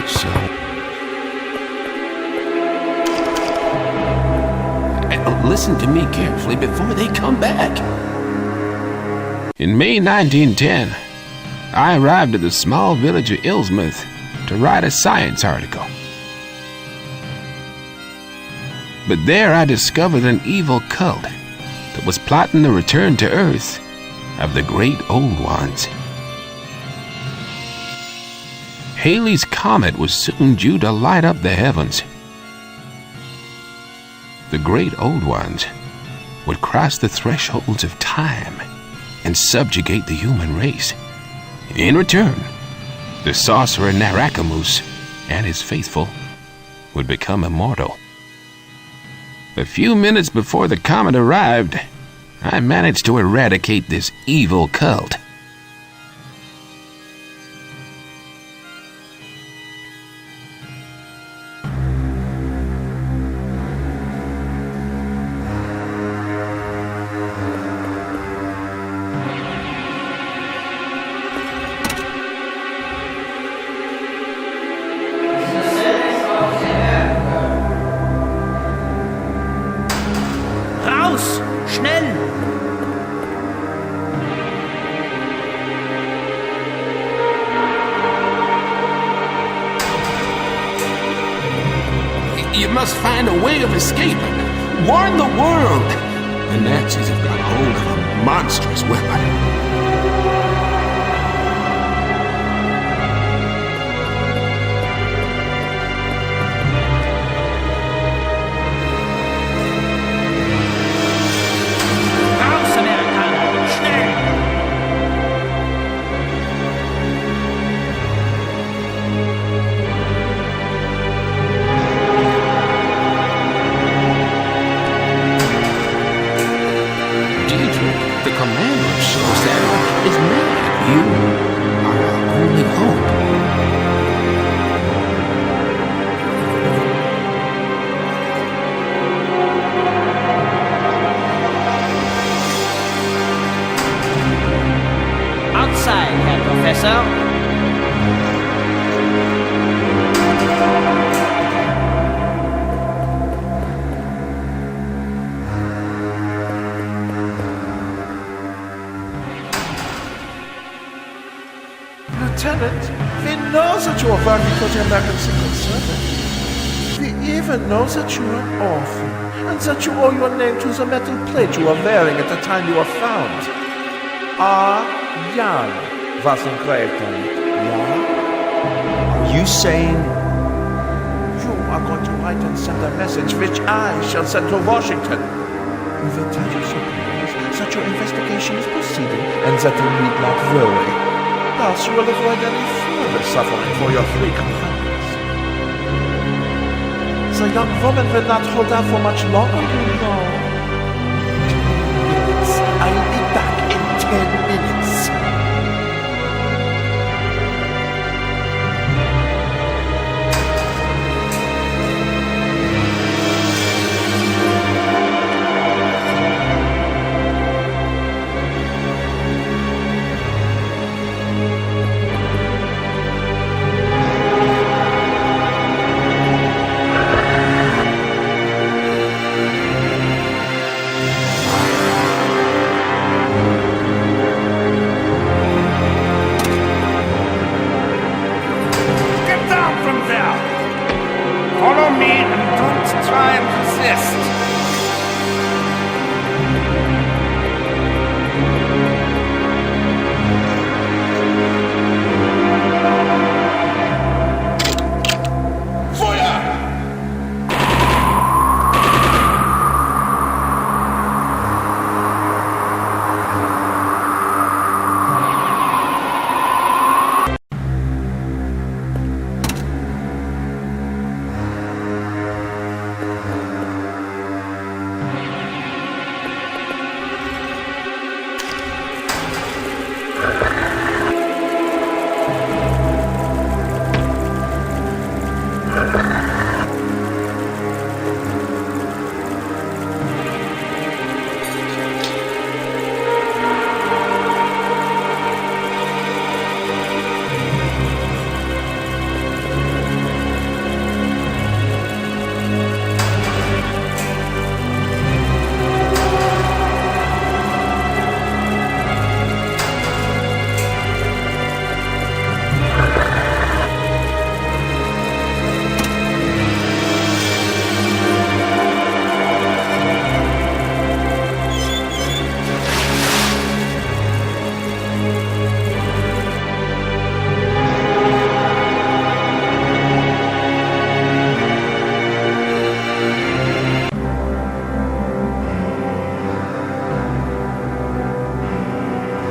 much so. Listen to me carefully before they come back. In May 1910, I arrived at the small village of Ilsmouth to write a science article. But there I discovered an evil cult that was plotting the return to Earth of the Great Old Ones. Halley's Comet was soon due to light up the heavens. The Great Old Ones would cross the thresholds of time and subjugate the human race. In return, the sorcerer Narakamus and his faithful would become immortal. A few minutes before the comet arrived, I managed to eradicate this evil cult. You must find a way of escape. Warn the world. The Nazis have got hold of a monstrous weapon. The commander of Schlossadler is mad. You are our only hope. Outside, Herr Professor. Lieutenant, we know that you are working for the American Secret Service. We even know that you are an orphan, and that you owe your name to the metal plate you were wearing at the time you were found. R. Young was engraved on it, yeah? Are you saying... You are going to write and send a message which I shall send to Washington. You will tell your superiors that your investigation is proceeding and that they need not worry. Thus you will avoid any further suffering for your three companions. The young woman will not hold out for much longer, you know. 10 minutes. I'll be back in 10 minutes.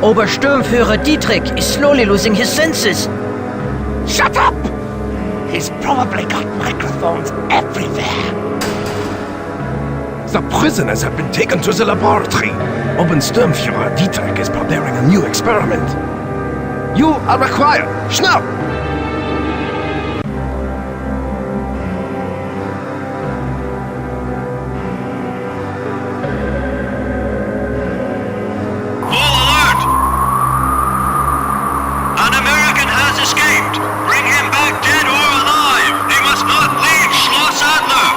Obersturmführer Dietrich is slowly losing his senses. Shut up! He's probably got microphones everywhere. The prisoners have been taken to the laboratory. Obersturmführer Dietrich is preparing a new experiment. You are required. Schnell! All alert! An American has escaped. Bring him back dead or alive. He must not leave Schlossadler.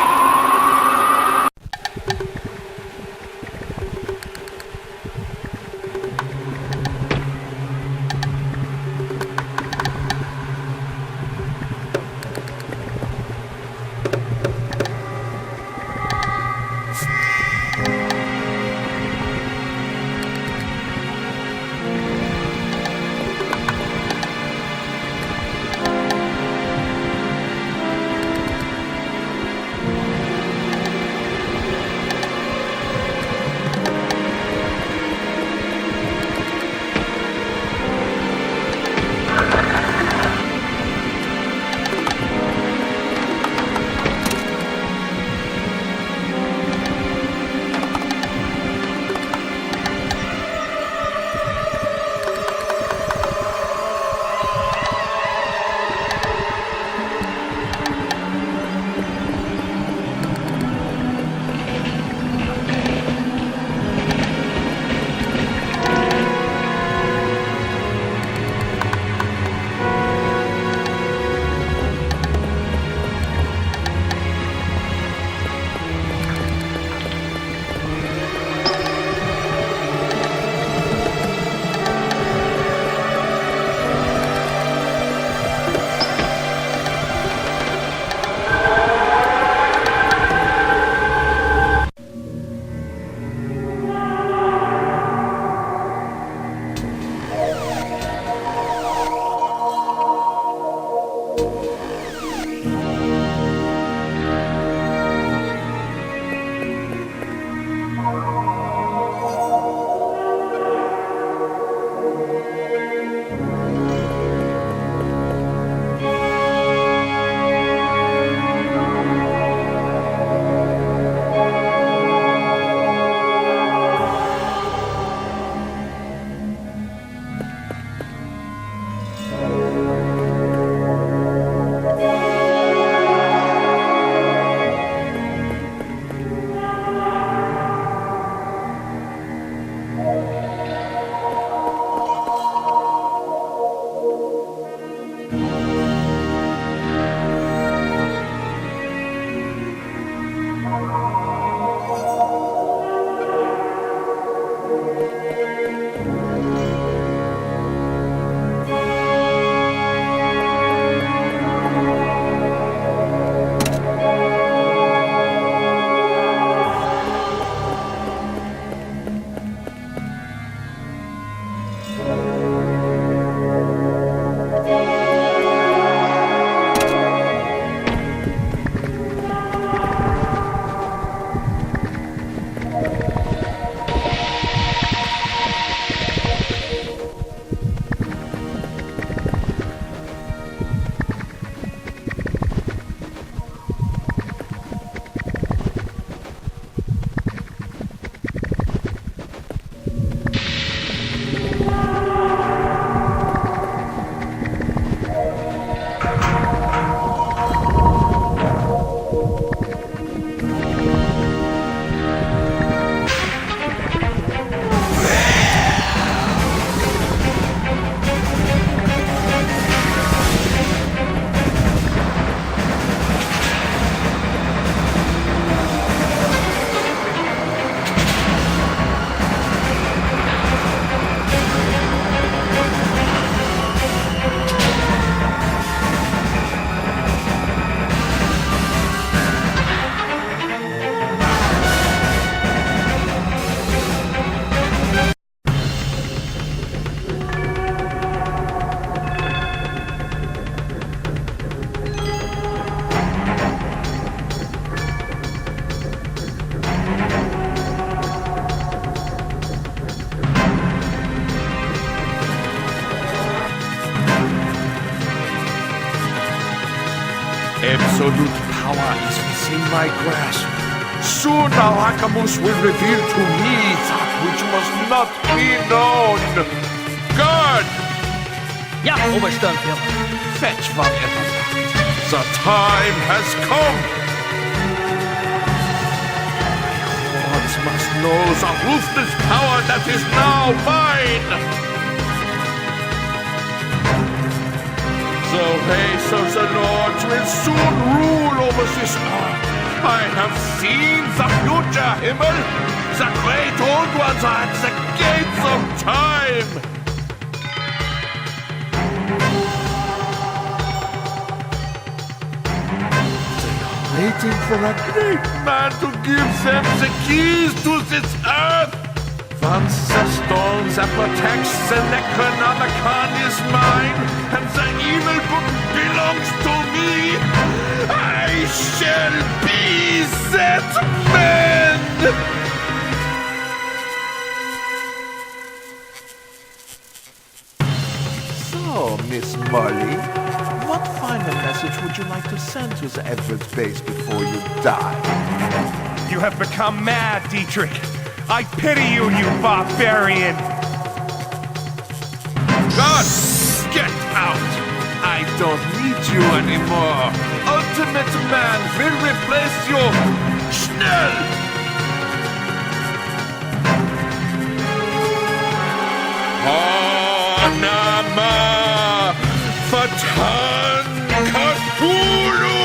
Absolute power is within my grasp. Soon Arakamus will reveal to me that which must not be known. Guard! Ja, Obersturmführer. Fetch whatever that. The time has come. My hordes must know the ruthless power that is now mine. The race of the Lords will soon rule over this earth. I have seen the future, Himmel. The great old ones are at the gates of time. They are waiting for a great man to give them the keys to this earth. Once the stone that protects the Necronomicon is mine, and the evil book belongs to me, I shall be that man! So, Miss Molly, what final message would you like to send to the Edwards base before you die? You have become mad, Dietrich. I pity you, you barbarian! God, get out! I don't need you anymore. Ultimate Man will replace you. Schnell! Hanama Fatan Cthulhu!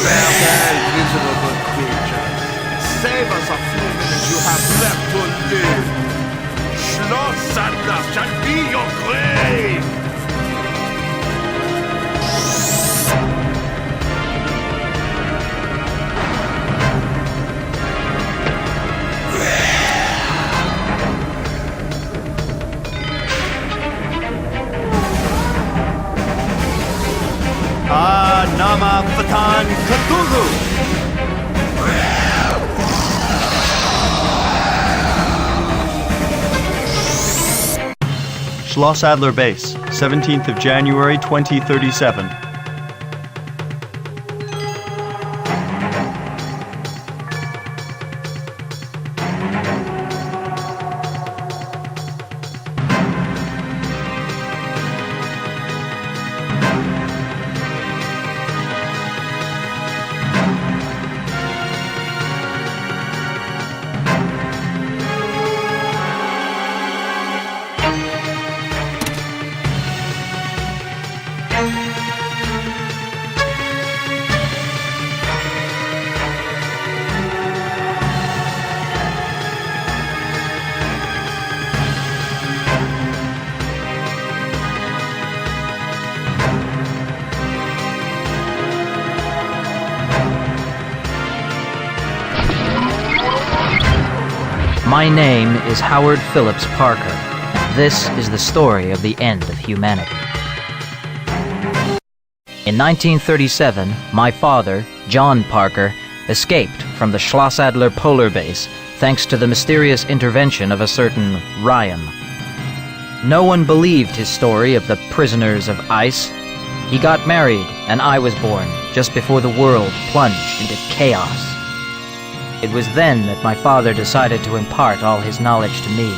Farewell, miserable creature. Save us a few minutes you have left to live. Schlossadler shall be your grave! Nama Fatan Cthulhu! Schlossadler Base, 17th of January 2037. My name is Howard Phillips Parker, and this is the story of the end of humanity. In 1937, my father, John Parker, escaped from the Schlossadler polar base thanks to the mysterious intervention of a certain Ryan. No one believed his story of the prisoners of ice. He got married, and I was born just before the world plunged into chaos. It was then that my father decided to impart all his knowledge to me.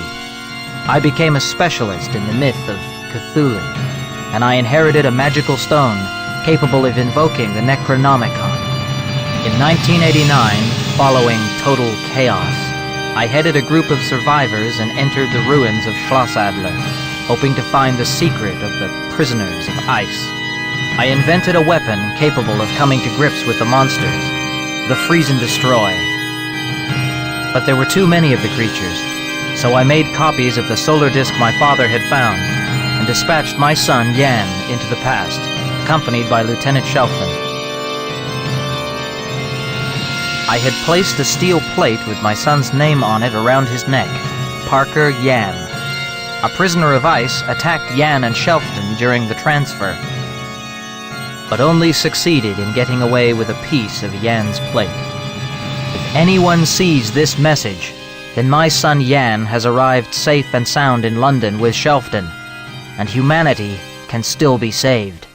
I became a specialist in the myth of Cthulhu, and I inherited a magical stone capable of invoking the Necronomicon. In 1989, following total chaos, I headed a group of survivors and entered the ruins of Schlossadler, hoping to find the secret of the prisoners of ice. I invented a weapon capable of coming to grips with the monsters, the Freeze and Destroy. But there were too many of the creatures, so I made copies of the solar disk my father had found and dispatched my son Jan into the past, accompanied by Lieutenant Shelfton. I had placed a steel plate with my son's name on it around his neck, Parker Jan. A prisoner of ice attacked Jan and Shelfton during the transfer, but only succeeded in getting away with a piece of Jan's plate. If anyone sees this message, then my son Jan has arrived safe and sound in London with Shelfton, and humanity can still be saved.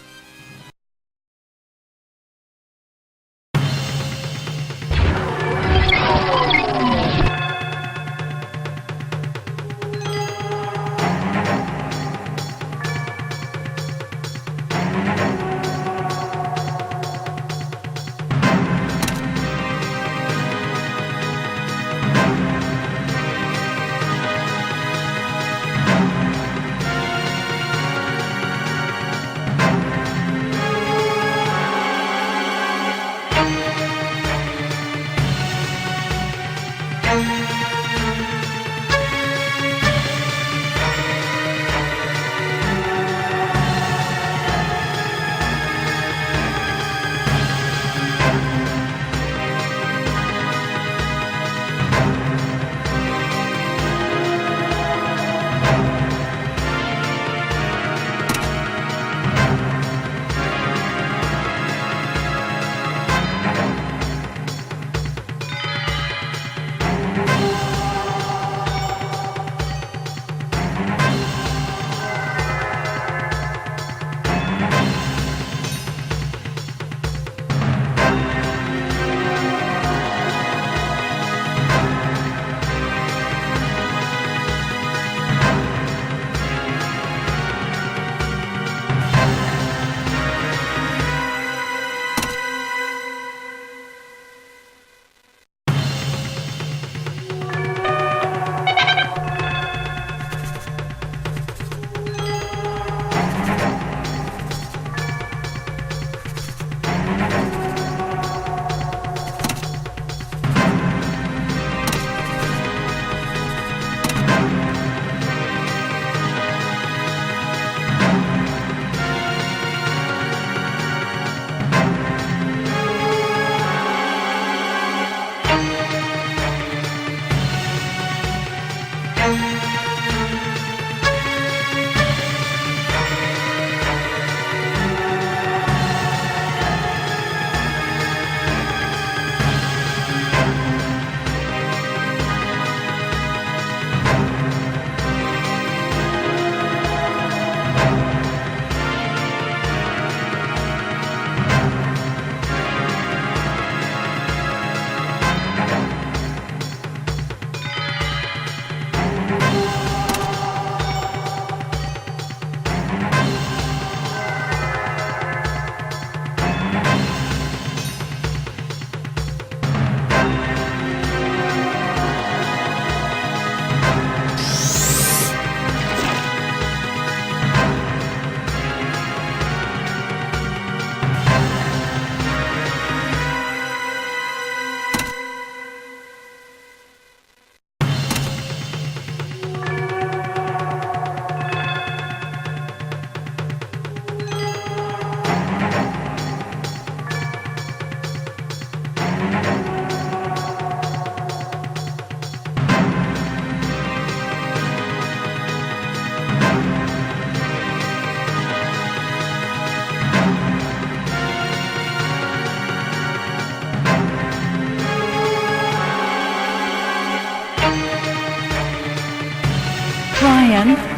Ryan?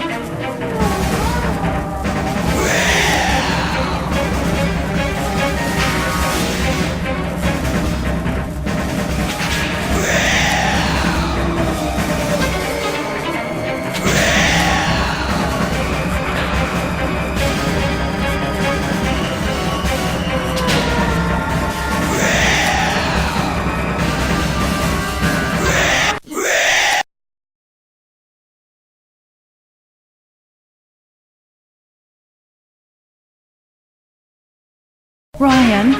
Ryan?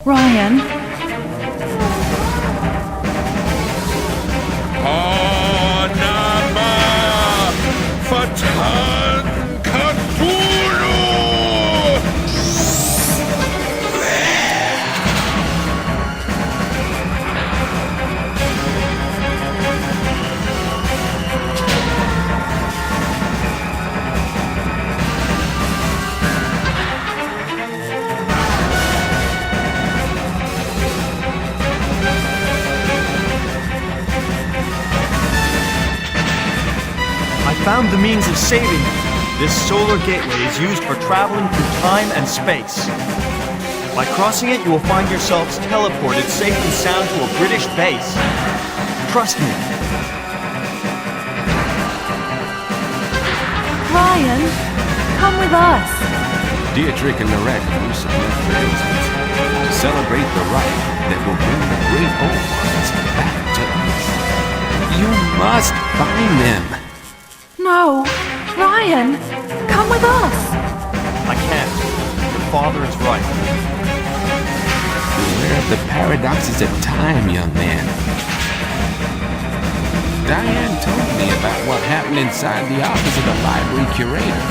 Ryan? Vertan kannst du found the means of saving you. This solar gateway is used for traveling through time and space. By crossing it, you will find yourselves teleported safe and sound to a British base. Trust me. Ryan, come with us. Dietrich and Narakamus have left for Imprisoned to celebrate the rite that will bring the great old ones back to us. You must find them. No, Ryan, come with us. I can't. Your father is right. Beware of the paradoxes of time, young man. Diane told me about what happened inside the office of the library curator.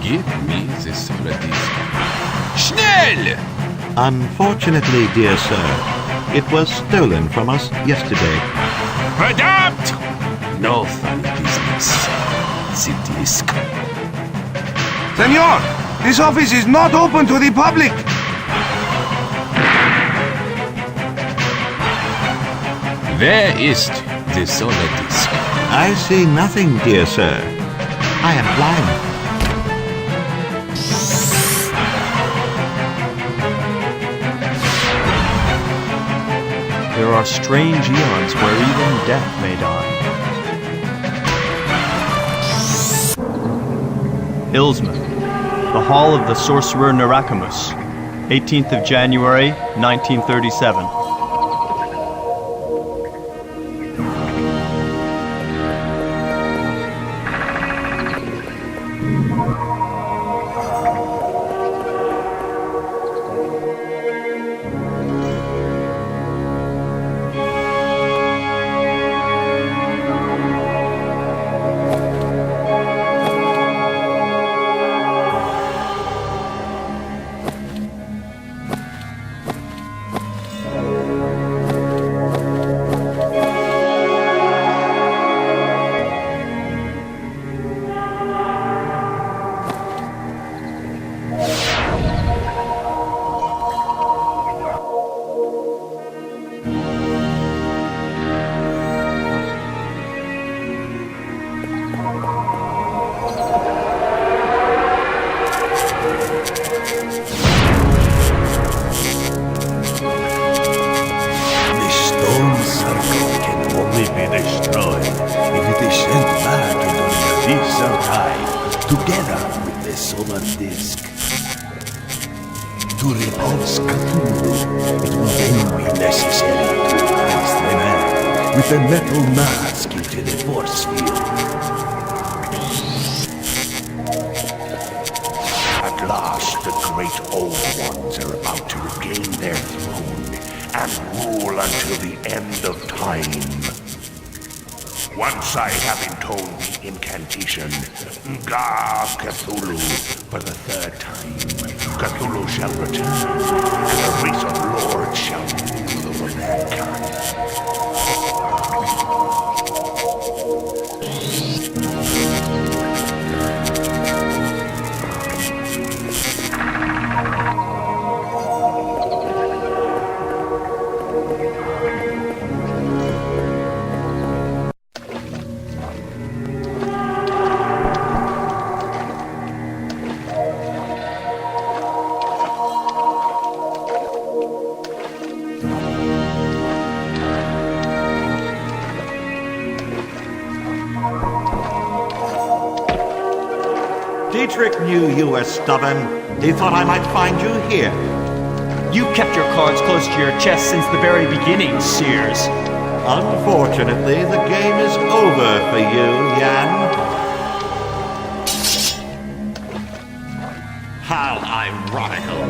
Give me the solar disc. Schnell! Unfortunately, dear sir, it was stolen from us yesterday. Adapt! No funny business. The disc. Senor, this office is not open to the public. Where ist the solar disc? I see nothing, dear sir. I am blind. There are strange eons where even death may die. Ilsman, the Hall of the Sorcerer Narakamus, 18th of January, 1937. Together with the solar disk. To repulse Cthulhu, it will then be necessary to replace the man with a metal mask into the force field. At last, the great old ones are about to regain their throne and rule until the end of time. Once I have intoned the incantation, Ga Cthulhu, for the third time, Cthulhu shall return, and a race of lords shall rule over mankind. Dietrich knew you were stubborn. He thought I might find you here. You kept your cards close to your chest since the very beginning, Sears. Unfortunately, the game is over for you, Jan. How ironical.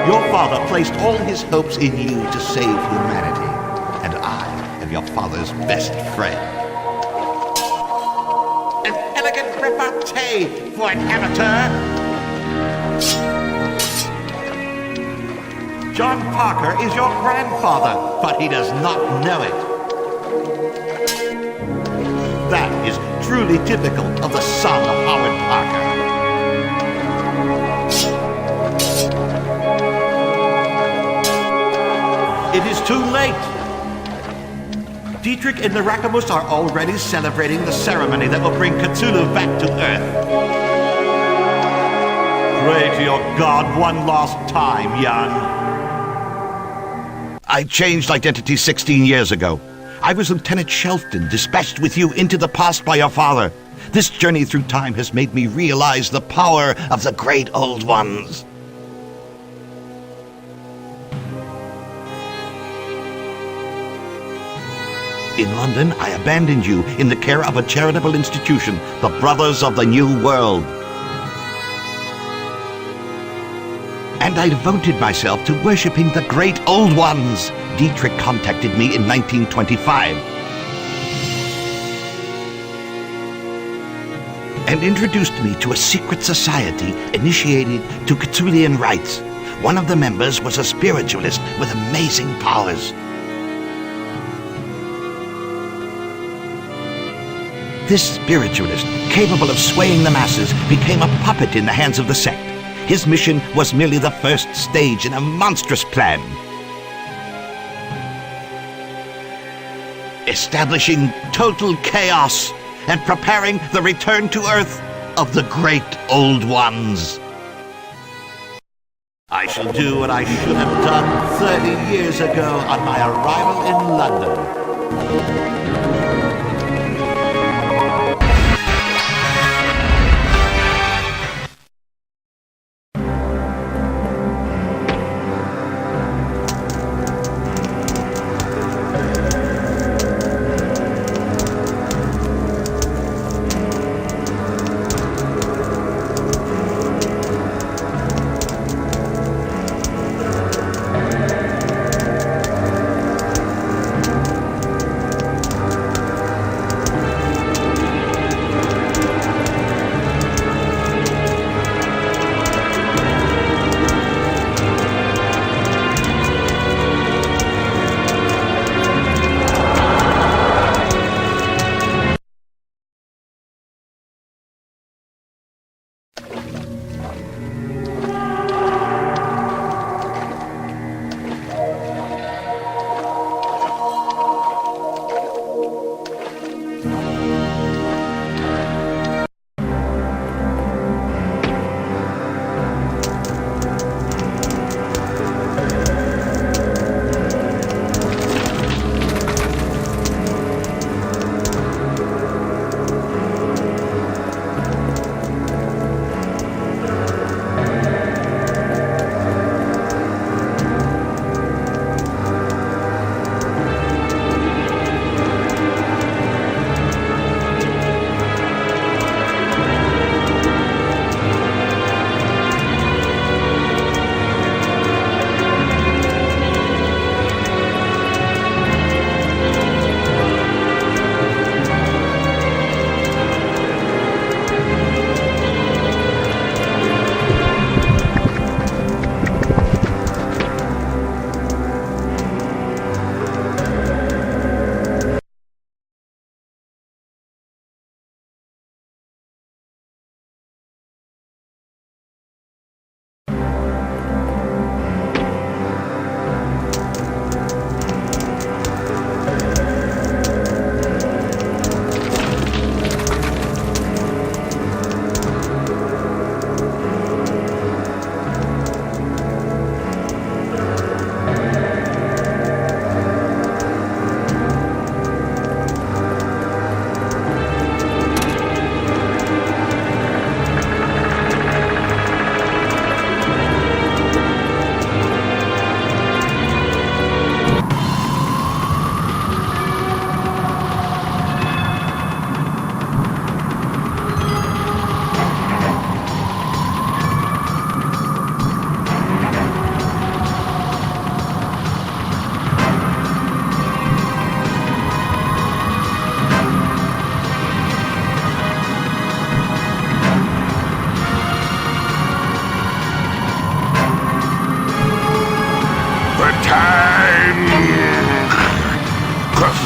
Your father placed all his hopes in you to save humanity, and I am your father's best friend. An elegant repartee for an amateur. John Parker is your grandfather, but he does not know it. That is truly typical of the son of Howard Parker. It is too late. Dietrich and the Rackamus are already celebrating the ceremony that will bring Cthulhu back to Earth. Pray to your god one last time, young. I changed identity 16 years ago. I was Lieutenant Shelton, dispatched with you into the past by your father. This journey through time has made me realize the power of the great old ones. In London, I abandoned you in the care of a charitable institution, the Brothers of the New World. And I devoted myself to worshipping the great old ones. Dietrich contacted me in 1925 and introduced me to a secret society initiated to Cthulian rites. One of the members was a spiritualist with amazing powers. This spiritualist, capable of swaying the masses, became a puppet in the hands of the sect. His mission was merely the first stage in a monstrous plan. Establishing total chaos and preparing the return to Earth of the great old ones. I shall do what I should have done 30 years ago on my arrival in London.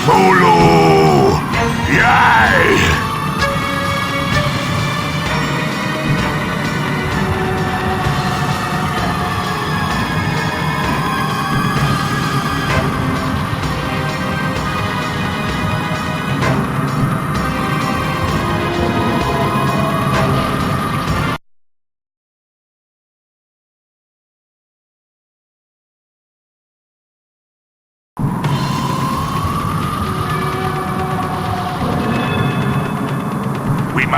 Cthulhu! Yay!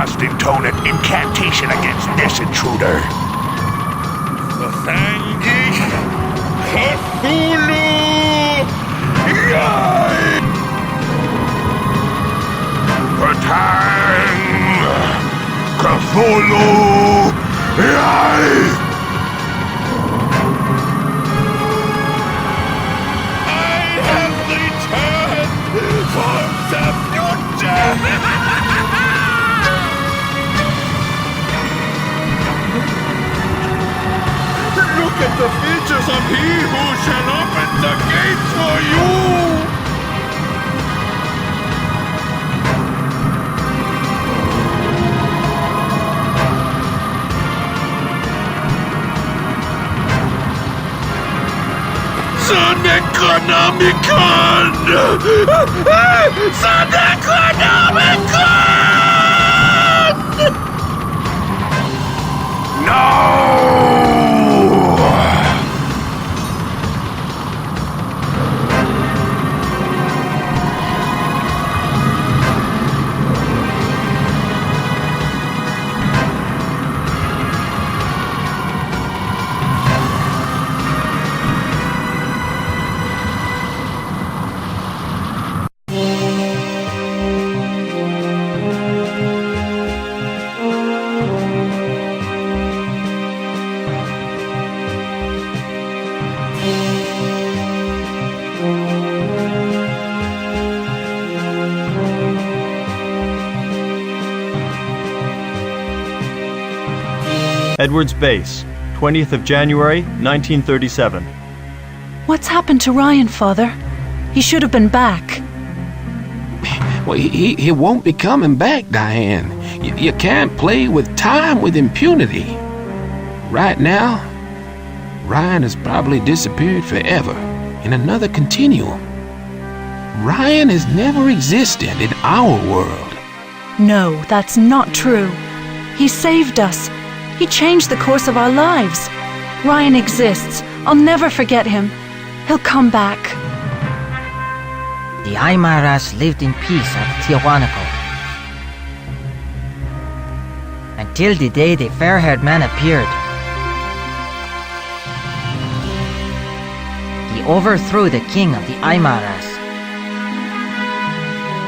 must intone an incantation against this intruder. Thangi Cthulhu Yai! Protang Cthulhu Yai! Look at the features of he who shall open the gates for you! Necronomicon! The Necronomicon! No! Edwards Base, 20th of January, 1937. What's happened to Ryan, Father? He should have been back. Well, he won't be coming back, Diane. You can't play with time with impunity. Right now, Ryan has probably disappeared forever in another continuum. Ryan has never existed in our world. No, that's not true. He saved us. He changed the course of our lives. Ryan exists. I'll never forget him. He'll come back. The Aymaras lived in peace at Tiahuanaco until the day the fair-haired man appeared. He overthrew the king of the Aymaras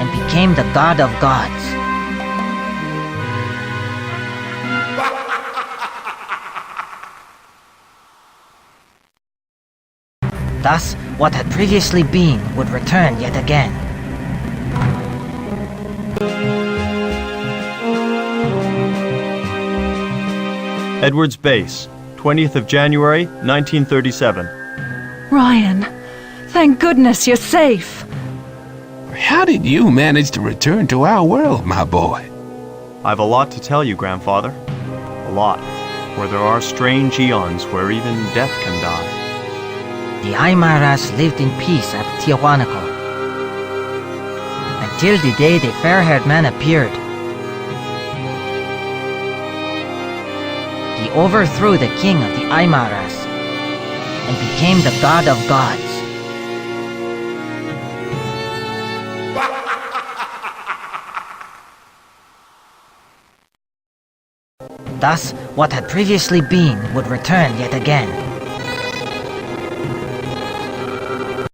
and became the god of gods. Thus, what had previously been would return yet again. Edwards Base, 20th of January, 1937. Ryan, thank goodness you're safe. How did you manage to return to our world, my boy? I've a lot to tell you, Grandfather. A lot. Where there are strange eons where even death can die. The Aymaras lived in peace at Tiahuanaco until the day the fair-haired man appeared. He overthrew the king of the Aymaras and became the god of gods. Thus, what had previously been would return yet again.